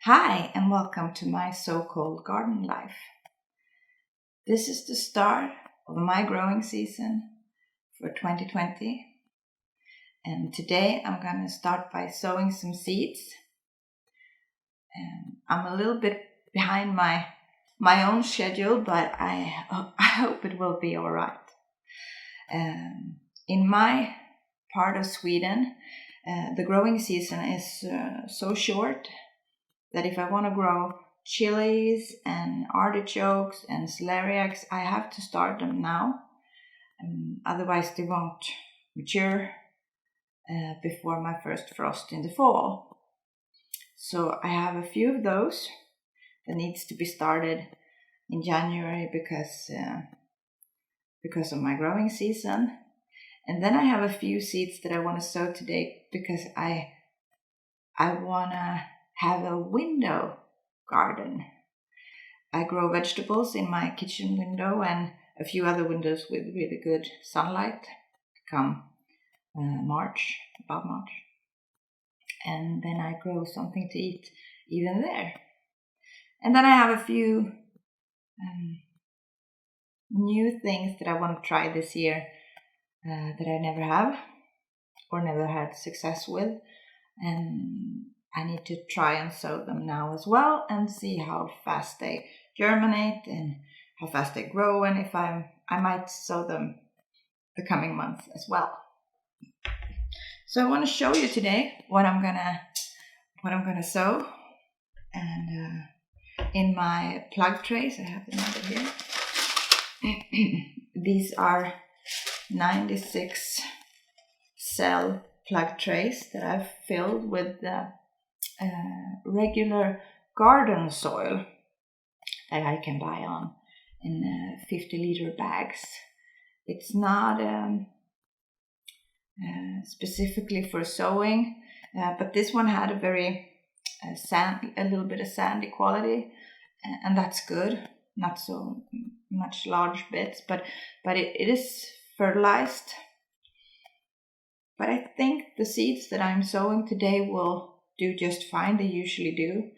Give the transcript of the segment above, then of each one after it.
Hi, and welcome to my so-called garden life. This is the start of my growing season for 2020. And today I'm going to start by sowing some seeds. And I'm a little bit behind my own schedule, but I hope it will be all right. In my part of Sweden, the growing season is so short that if I want to grow chilies and artichokes and celeriacs, I have to start them now. Otherwise they won't mature before my first frost in the fall. So I have a few of those that needs to be started in January because of my growing season. And then I have a few seeds that I want to sow today because I want to have a window garden. I grow vegetables in my kitchen window and a few other windows with really good sunlight come about March. And then I grow something to eat even there. And then I have a few new things that I want to try this year that I never have or never had success with. And I need to try and sow them now as well and see how fast they germinate and how fast they grow, and if I might sow them the coming months as well. So I want to show you today what I'm gonna sow, and in my plug trays, I have them over here. These are 96 cell plug trays that I've filled with regular garden soil that I can buy on in 50-liter bags. It's not specifically for sowing, but this one had a very a little bit of sandy quality, and that's good. Not so much large bits, but it is fertilized. But I think the seeds that I'm sowing today will do just fine. They usually do.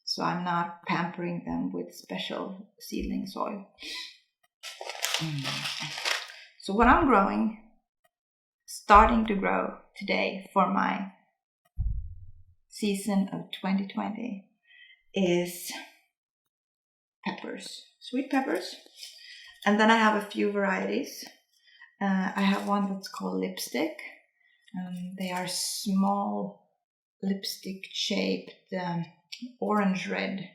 So I'm not pampering them with special seedling soil. So what I'm starting to grow today for my season of 2020 is peppers, sweet peppers. And then I have a few varieties. I have one that's called lipstick. They are small lipstick shaped orange-red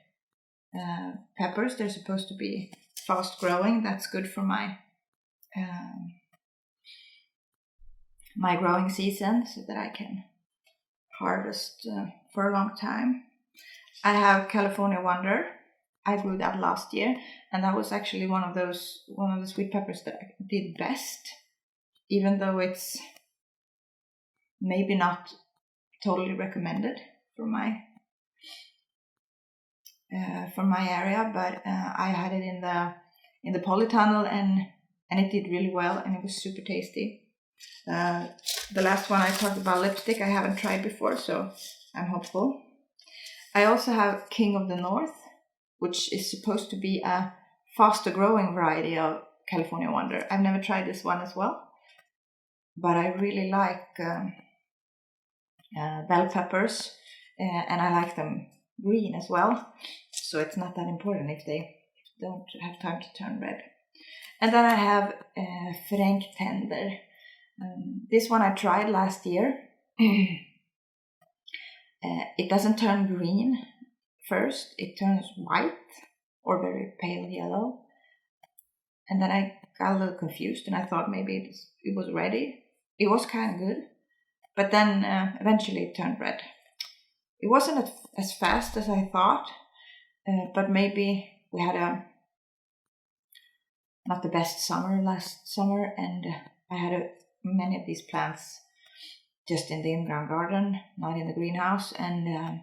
peppers. They're supposed to be fast growing. That's good for my my growing season so that I can harvest for a long time. I have California Wonder. I grew that last year, and that was actually one of the sweet peppers that I did best, even though it's maybe not totally recommended for my area, but I had it in the polytunnel and it did really well, and it was super tasty. The last one I talked about, lipstick, I haven't tried before, so I'm hopeful. I also have King of the North, which is supposed to be a faster growing variety of California Wonder. I've never tried this one as well, but I really like bell peppers, and I like them green as well, so it's not that important if they don't have time to turn red. And then I have Frank Tender. This one I tried last year. It doesn't turn green first, it turns white or very pale yellow, and then I got a little confused and I thought maybe it was ready. It was kind of good, but then eventually it turned red. It wasn't as fast as I thought, but maybe we had not the best summer last summer, and I had many of these plants just in the in-ground garden, not in the greenhouse, and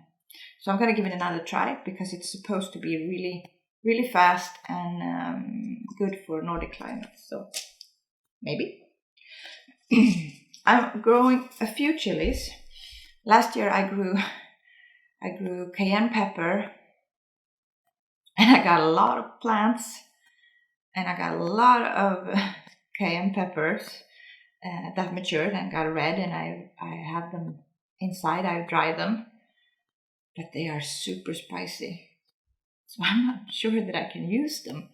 so I'm going to give it another try because it's supposed to be really, really fast and good for Nordic climates, so maybe. I'm growing a few chilies. Last year I grew I grew cayenne pepper, and I got a lot of plants, and I got a lot of cayenne peppers that matured and got red, and I have them inside. I dry them, but they are super spicy, so I'm not sure that I can use them.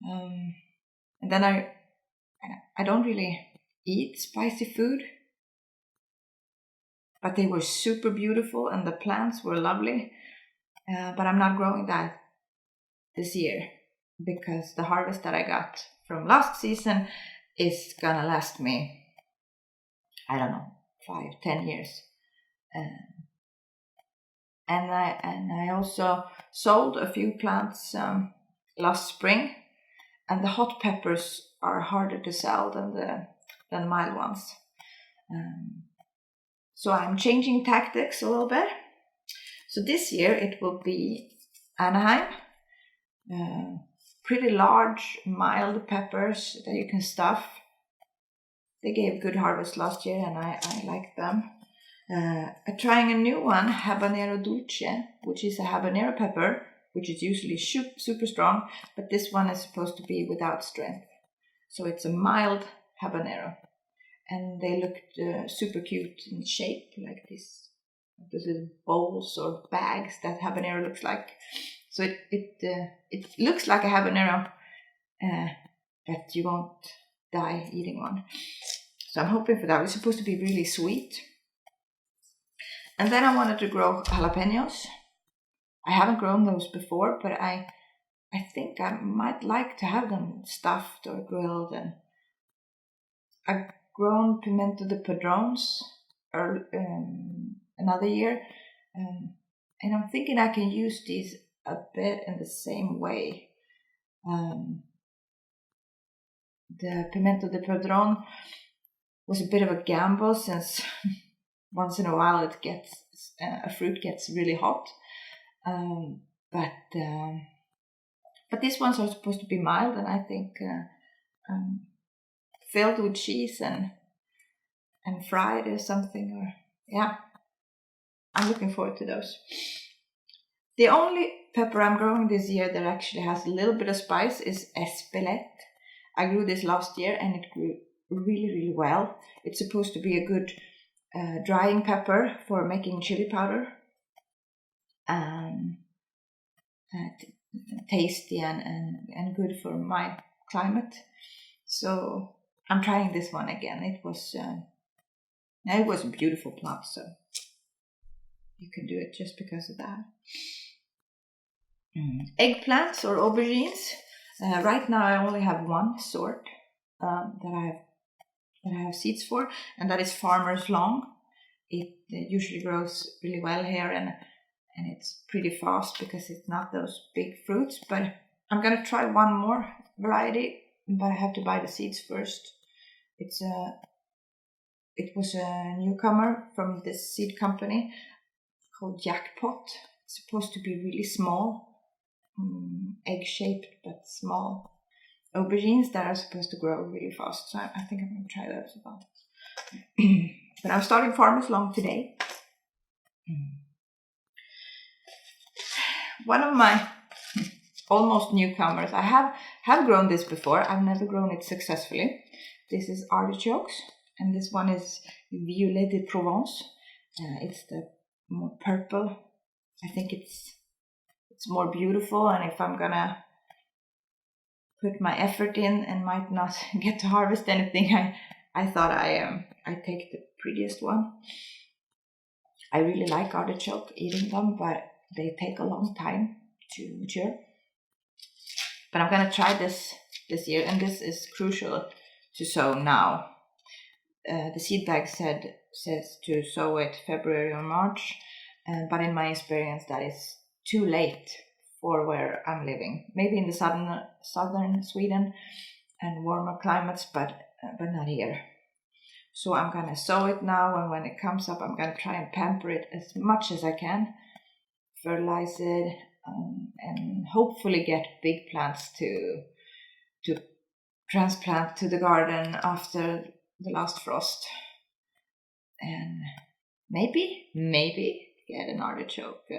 And then I don't really eat spicy food, but they were super beautiful and the plants were lovely. But I'm not growing that this year because the harvest that I got from last season is gonna last me, I don't know, 5-10 years. And I also sold a few plants last spring, and the hot peppers are harder to sell than the mild ones. So I'm changing tactics a little bit. So this year it will be Anaheim, pretty large, mild peppers that you can stuff. They gave good harvest last year, and I like them. Trying a new one, habanero dulce, which is a habanero pepper, which is usually super strong, but this one is supposed to be without strength. So it's a mild habanero, and they looked super cute in shape, like these little bowls or bags that habanero looks like. So it looks like a habanero, but you won't die eating one. So I'm hoping for that. It's supposed to be really sweet. And then I wanted to grow jalapenos. I haven't grown those before, but I think I might like to have them stuffed or grilled. And I've grown pimento de padrones another year, and I'm thinking I can use these a bit in the same way. The pimento de padrone was a bit of a gamble since once in a while a fruit gets really hot, but these ones are supposed to be mild, and I think filled with cheese and fried or something. Or yeah, I'm looking forward to those. The only pepper I'm growing this year that actually has a little bit of spice is Espelette. I grew this last year and it grew really well. It's supposed to be a good drying pepper for making chili powder. Tasty and good for my climate. So I'm trying this one again. It was a beautiful plant, so you can do it just because of that. Eggplants or aubergines. Right now I only have one sort that I have seeds for, and that is Farmer's Long. It usually grows really well here, and it's pretty fast because it's not those big fruits. But I'm gonna try one more variety, but I have to buy the seeds first. It was a newcomer from this seed company called Jackpot. It's supposed to be really small, egg-shaped but small aubergines that are supposed to grow really fast. So I think I'm going to try those as well. But I'm starting Farmer's Long today. One of my almost newcomers. I have grown this before. I've never grown it successfully. This is artichokes, and this one is Violet de Provence. It's the more purple. I think it's more beautiful, and if I'm gonna put my effort in and might not get to harvest anything, I thought I take the prettiest one. I really like artichoke, eating them, but they take a long time to mature. But I'm gonna try this year, and this is crucial to sow now. The seed bag says to sow it February or March, but in my experience that is too late for where I'm living. Maybe in the southern Sweden and warmer climates, but not here. So I'm gonna sow it now, and when it comes up, I'm gonna try and pamper it as much as I can, fertilize it, and hopefully get big plants to transplant to the garden after the last frost. And maybe get an artichoke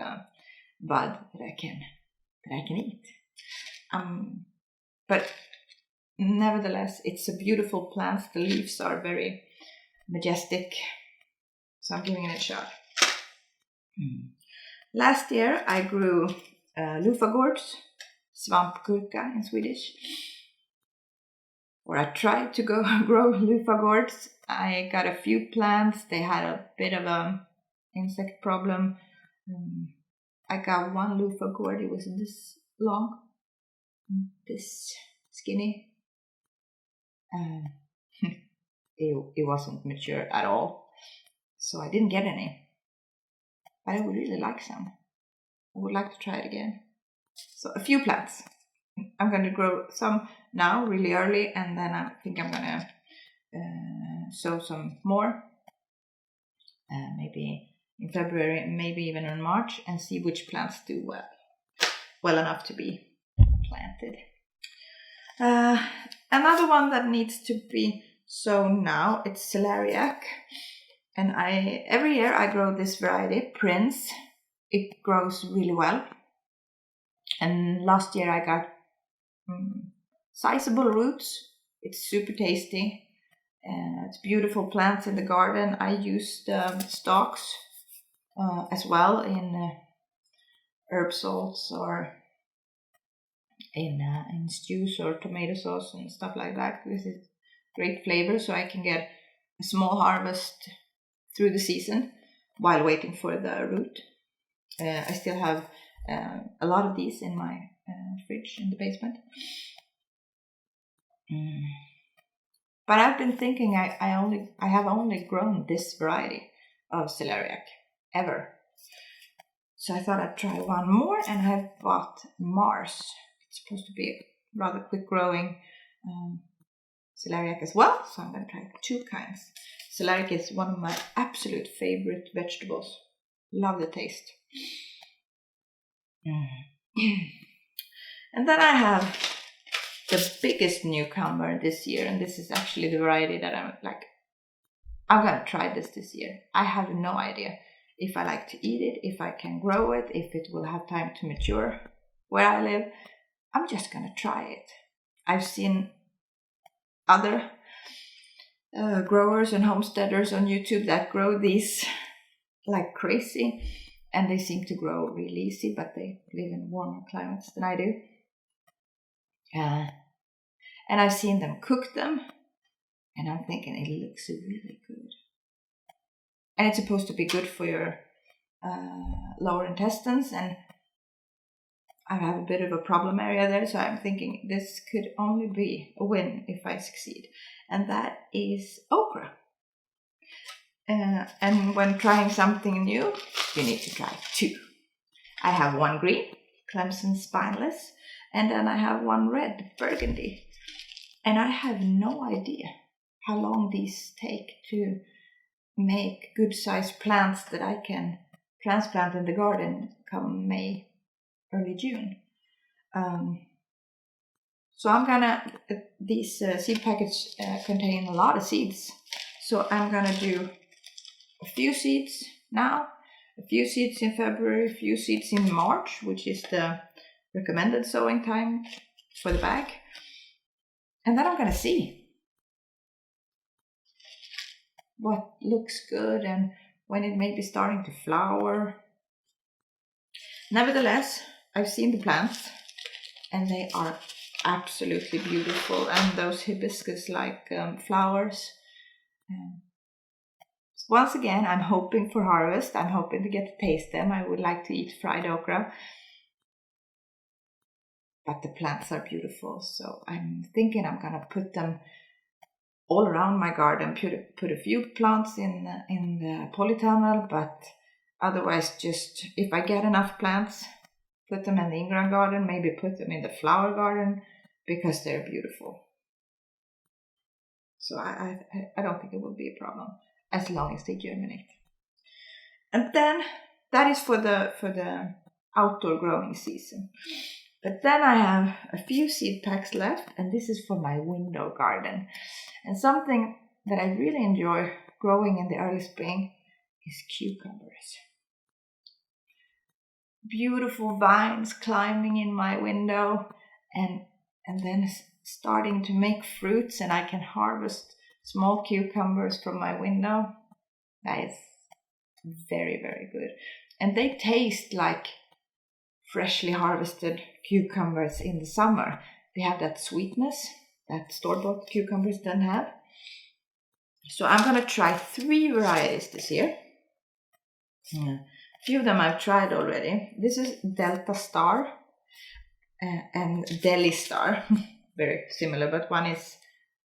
bud that I can eat. But nevertheless, it's a beautiful plant. The leaves are very majestic, so I'm giving it a shot. Last year I grew lufagårds, svampgurka in Swedish, or I tried to grow lufagårds. I got a few plants. They had a bit of a insect problem. I got one lufagård. It was this long, this skinny. It wasn't mature at all, so I didn't get any. But I would really like some. I would like to try it again. So a few plants. I'm going to grow some now really early, and then I think I'm going to sow some more. Maybe in February, maybe even in March, and see which plants do well enough to be planted. Another one that needs to be sown now, it's celeriac. And every year I grow this variety, Prince. It grows really well. And last year I got sizable roots. It's super tasty. It's beautiful plants in the garden. I used stalks as well in herb salts or in stews or tomato sauce and stuff like that. This is great flavor, so I can get a small harvest through the season while waiting for the root. I still have a lot of these in my fridge in the basement. But I've been thinking I have only grown this variety of celeriac ever. So I thought I'd try one more, and I've bought Mars. It's supposed to be rather quick growing celeriac as well, so I'm going to try two kinds. Celeriac is one of my absolute favorite vegetables. Love the taste. And then I have the biggest newcomer this year, and this is actually the variety that I'm going to try this year. I have no idea if I like to eat it, if I can grow it, if it will have time to mature where I live. I'm just going to try it. I've seen other growers and homesteaders on YouTube that grow these like crazy, and they seem to grow really easy, but they live in warmer climates than I do. And I've seen them cook them, and I'm thinking it looks really good. And it's supposed to be good for your lower intestines, and I have a bit of a problem area there, so I'm thinking this could only be a win if I succeed. And that is okra. And when trying something new, you need to try two. I have one green, Clemson Spineless, and then I have one red, Burgundy. And I have no idea how long these take to make good-sized plants that I can transplant in the garden come May, early June. So I'm gonna, these seed packets contain a lot of seeds. So I'm gonna do a few seeds now, a few seeds in February, a few seeds in March, which is the recommended sowing time for the bag. And then I'm gonna see what looks good and when it may be starting to flower. Nevertheless, I've seen the plants and they are absolutely beautiful, and those hibiscus-like flowers. Once again, I'm hoping for harvest. I'm hoping to get to taste them. I would like to eat fried okra. But the plants are beautiful, so I'm thinking I'm gonna put them all around my garden. Put a few plants in the polytunnel, but otherwise, just if I get enough plants, put them in the in-ground garden. Maybe put them in the flower garden because they're beautiful. So I don't think it will be a problem as long as they germinate. And then that is for the outdoor growing season. But then I have a few seed packs left, and this is for my window garden. And something that I really enjoy growing in the early spring is cucumbers. beautiful vines climbing in my window, and then starting to make fruits, and I can harvest small cucumbers from my window. That is very, very good. And they taste like freshly harvested cucumbers in the summer. They have that sweetness that store-bought cucumbers don't have. So I'm going to try 3 varieties this year. A few of them I've tried already. This is Delta Star and Deli Star. Very similar, but one is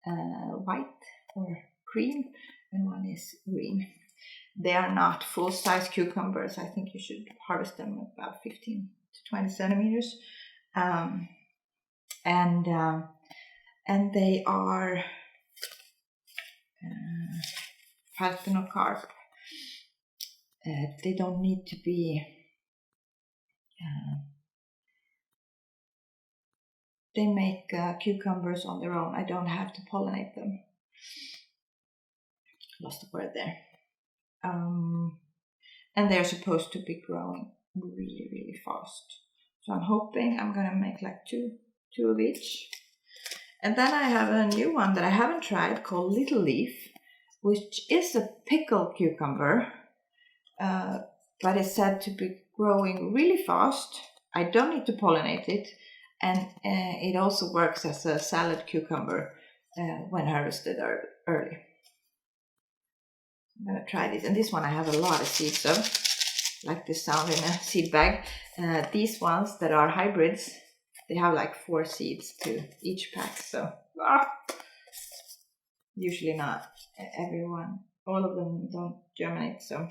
white or cream and one is green. They are not full-size cucumbers. I think you should harvest them about 15 to 20 centimeters. And they are parthenocarp. They don't need to be. They make cucumbers on their own. I don't have to pollinate them. Lost the word there. And they're supposed to be growing really, really fast. So I'm hoping I'm gonna make like two of each. And then I have a new one that I haven't tried called Little Leaf, which is a pickled cucumber, but it's said to be growing really fast. I don't need to pollinate it, and it also works as a salad cucumber when harvested early. I'm gonna try this, and this one I have a lot of seeds of. Like the sound in a seed bag. These ones that are hybrids, they have like 4 seeds to each pack, so usually not everyone, all of them don't germinate, so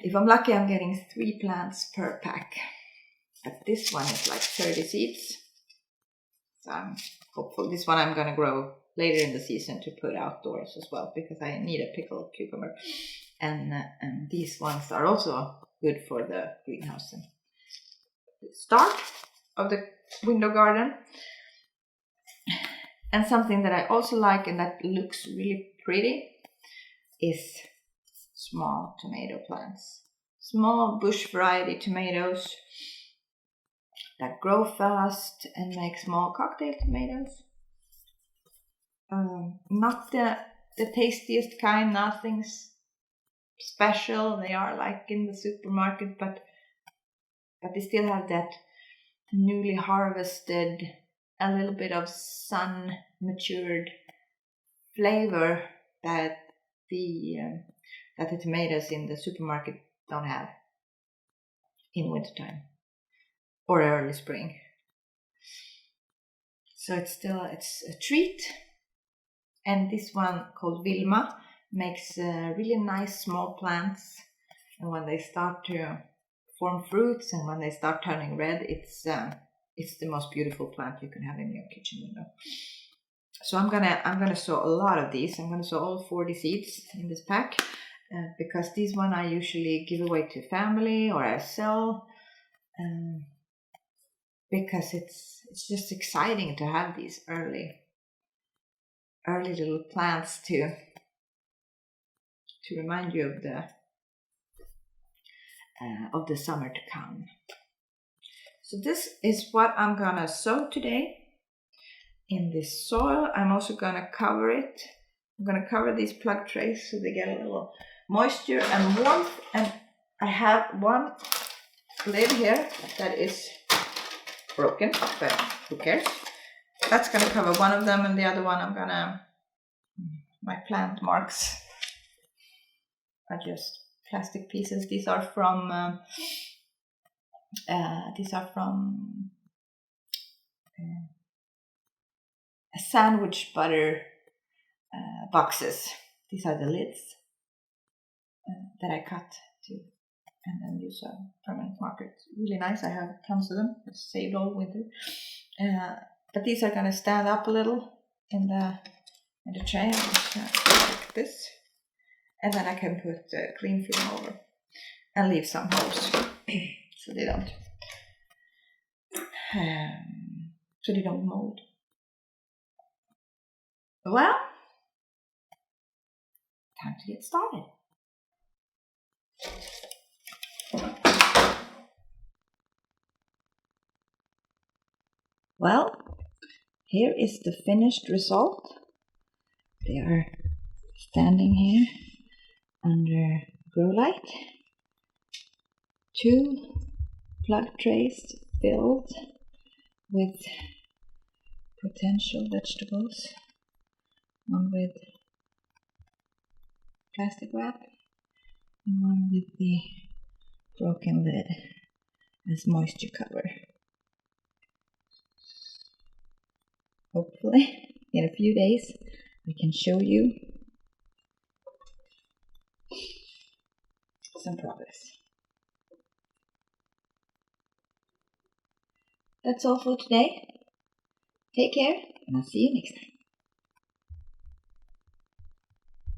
if I'm lucky I'm getting 3 plants per pack, but this one is like 30 seeds, so I'm hopeful. This one I'm gonna grow later in the season to put outdoors as well, because I need a pickled cucumber. And these ones are also good for the greenhouse and the start of the window garden. And something that I also like and that looks really pretty is small tomato plants. Small bush variety tomatoes that grow fast and make small cocktail tomatoes. Not the tastiest kind, nothing's special. They are like in the supermarket, but they still have that newly harvested, a little bit of sun matured flavor that the tomatoes in the supermarket don't have in wintertime or early spring. So it's a treat. And this one called Vilma makes really nice small plants, and when they start to form fruits and when they start turning red, it's the most beautiful plant you can have in your kitchen window. So I'm gonna sow a lot of these. I'm gonna sow all 40 seeds in this pack because these one I usually give away to family or I sell, because it's just exciting to have these early little plants to remind you of the summer to come. So this is what I'm gonna sow today in this soil. I'm also gonna cover it. I'm gonna cover these plug trays so they get a little moisture and warmth. And I have one lid here that is broken, but who cares? That's gonna cover one of them, and the other one my plant marks are just plastic pieces. These are from sandwich butter boxes. These are the lids that I cut to and then use a permanent marker. It's really nice. I have tons of them. It's saved all winter. But these are gonna stand up a little in the tray, like this. And then I can put clean film over and leave some holes so they don't mold. Well, time to get started. Here is the finished result. They are standing here under grow light. 2 plug trays filled with potential vegetables. One with plastic wrap and one with the broken lid as moisture cover. Hopefully in a few days I can show you some progress. That's all for today. Take care and I'll see you next time.